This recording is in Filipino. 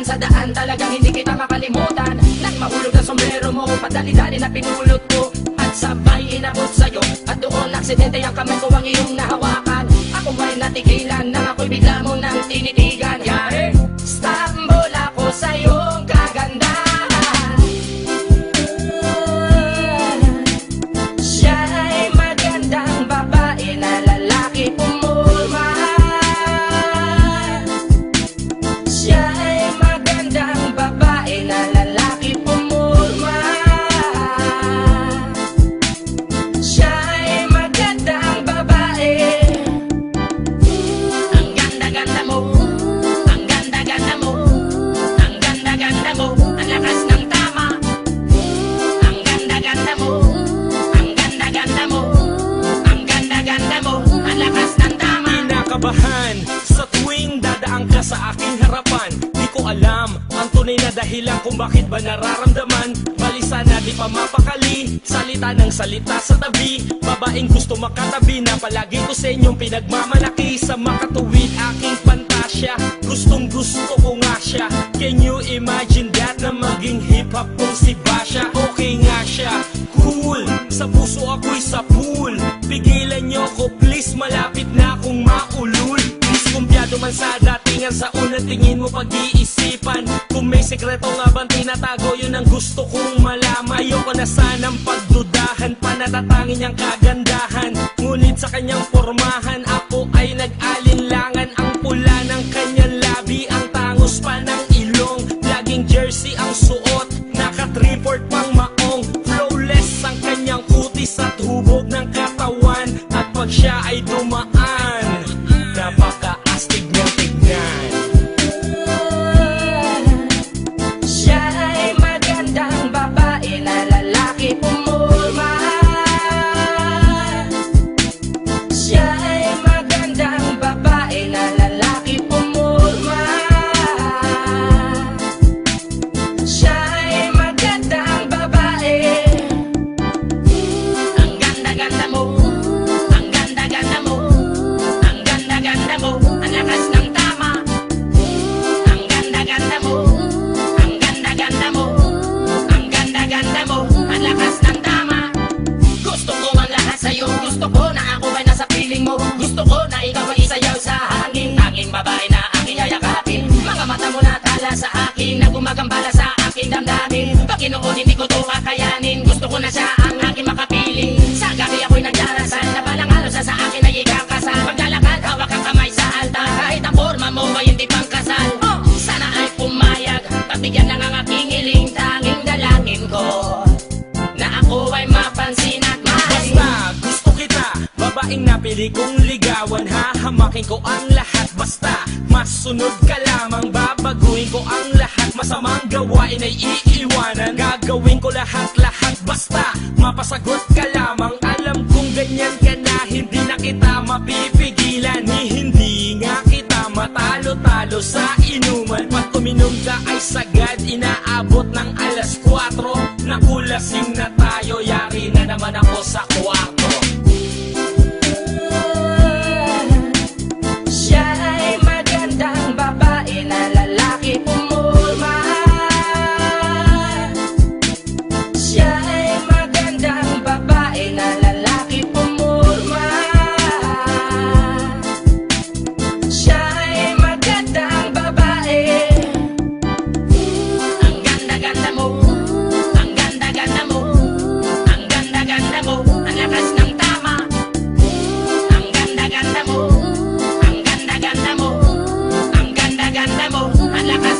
kaibigan sa daan, talagang hindi kita makalimutan. Nang mahulog ang sombrero mo, padali-dali na pinulot ko, at sabay inabot sa'yo. At doon aksidente ang kamay ko ang iyong nahawakan. Ako may natigilan nang ako'y bigla mo nang tinitigan. Yari, stambol ako sa iyong kagandahan. Siya ay magandang babae na lalaki pumulma. Siya ay magandang babae na lalaki pumulma. Siya ay magandang babae. Ang ganda-ganda mo, ang ganda-ganda mo, ang ganda-ganda mo, ang lakas ng tama. Ang ganda-ganda mo, ang ganda-ganda mo, ang ganda-ganda mo, ang lakas ng tama. Kinakabahan sa tuwing dadaan ka sa aking harapan. Di ko alam ang tunay na dahilan kung bakit ba nararamdaman. Balisa na di pa mapakali, salita ng salita sa tabi. Babaeng gusto makatabi na palagi ko sa inyong pinagmamalaki. Sa makatuwid aking pantasya, gustong gusto ko nga siya. Can you imagine that na maging hip-hop kung si Basha? Okay nga siya, cool, sa puso ako'y sa pool. Pigilan nyo ko please, malapit na akong maulul. Diskumpiyado man sa datingan, sa unang tingin mo pag-iisipan. Kung may sekreto nga bang tinatago, yun ang gusto kong malaman. Ayoko na sanang pagdudahan, panatatangin niyang kagandahan. Ngunit sa kanyang pormahan, ako ay nag-alinlangan. Ang pula ng kanyang labi, ang tangos pa ng ilong. Laging jersey ang suot, naka-3-4 pang maong. Flawless ang kanyang kutis at hubog ng katawan. At pag siya ay dumaan, napaka-astig niyang tignan. Siya ay magandang babae na lalaki pumulma. Siya ay magandang babae na lalaki pumulma. Siya ay magandang babae. Ang ganda-ganda mo, ang ganda-ganda mo, ang ganda-ganda mo, ang lakas ng tama. Ang ganda-ganda mo, ang ganda-ganda mo, ang ganda-ganda mo, ang lakas ng tama. Gusto ko ang lahat sa'yo, gusto ko na ako ay nasa piling mo. Gusto ko na ikaw ay isayaw sa hangin, tanging babae na aking yayakapin. Mga mata mo na tala sa akin, na gumagambala sa aking damdamin. Paginoon hindi ko to kakayanin, gusto ko na siya ang aking makapiling. Sa gabi ako'y nagdarasal, na balang araw sa akin ay ikakasal. Paglalakad, hawak ang kamay sa altar, kahit ang forma mo ay hindi pang kasal. Sana ay pumayag, pagbigyan lang ang aking hiling. Tanging dalangin ko na ako ay mapansin at mahalin. Basta gusto kita, babaeng napili kong ligawan. Hahamakin ko ang lahat, basta masunod ka lamang. Babaguhin ko ang lahat, masamang gawain ay iiwanan. Gagawin ko lahat-lahat, basta mapasagot ka lamang. Alam kong ganyan ka na, hindi na kita mapipigilan. Hindi nga kita matalo-talo sa inuman. Pag uminom ka ay sagad, inaabot ng alas 4. Nakulasing na tayo, yari na naman ako sa kwarto. Siya ay magandang babae na lalaki pumulma. Siya ay magandang babae na lalaki pumulma. Siya ay magandang babae. Ang ganda-ganda mo, ang ganda-ganda mo, ang ganda-ganda mo, ang lakas ng tama. Ang ganda-ganda mo, ang ganda-ganda mo, ang ganda-ganda mo, ang lakas